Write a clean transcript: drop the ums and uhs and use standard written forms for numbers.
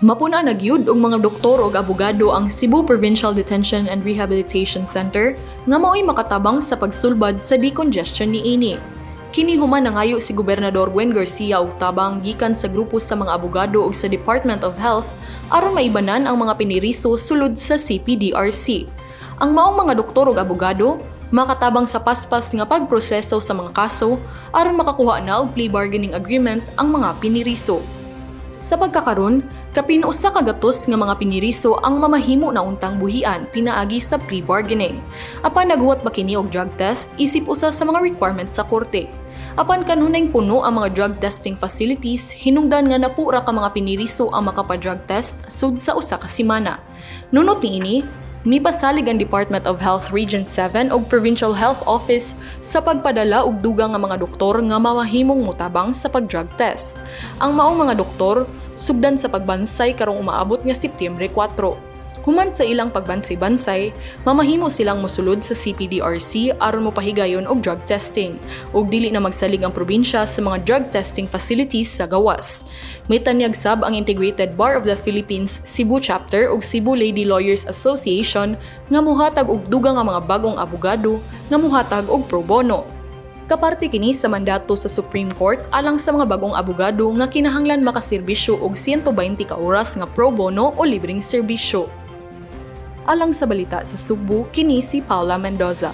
Mapuna nagyud og mga doktor ug abogado ang Cebu Provincial Detention and Rehabilitation Center nga mao'y makatabang sa pagsulbad sa decongestion niini. Kini human nangayo si Gobernador Buen Garcia og tabang gikan sa grupo sa mga abogado ug sa Department of Health aron maibanan ang mga piniriso sulod sa CPDRC. Ang maong mga doktor ug abogado makatabang sa paspas nga pagproseso sa mga kaso aron makakuha na og plea bargaining agreement ang mga piniriso. Sa pagkakaron, kapin usa ka gatos nga mga piniriso ang mamahimo na untang buhian pinaagi sa pre-bargaining. Apan naghuwat ba kini og drug test isip usa sa mga requirements sa korte. Apan kanunay puno ang mga drug testing facilities, hinungdan nga napura ka mga piniriso ang makapa-drug test sud sa usa ka semana. Nunot niini, mipasalig ang Department of Health Region 7 ug Provincial Health Office sa pagpadala og dugang nga mga doktor nga mamahimong mutabang sa pag-drug test. Ang maong mga doktor sugdan sa pagbansay karong umaabot nga Setyembre 4. Human sa ilang pagbansay-bansay, mamahimo silang mosulod sa CPDRC aron mopahigayon og drug testing ug dili na magsalig ang probinsya sa mga drug testing facilities sa gawas. May tanyag sab ang Integrated Bar of the Philippines Cebu Chapter ug Cebu Lady Lawyers Association nga mohatag og dugang nga mga bagong abogado nga mohatag og pro bono. Kaparte kini sa mandato sa Supreme Court alang sa mga bagong abogado nga kinahanglan makaserbisyo og 120 ka oras nga pro bono o libreng serbisyo. Alang sa balita sa Cebu, kini si Paula Mendoza.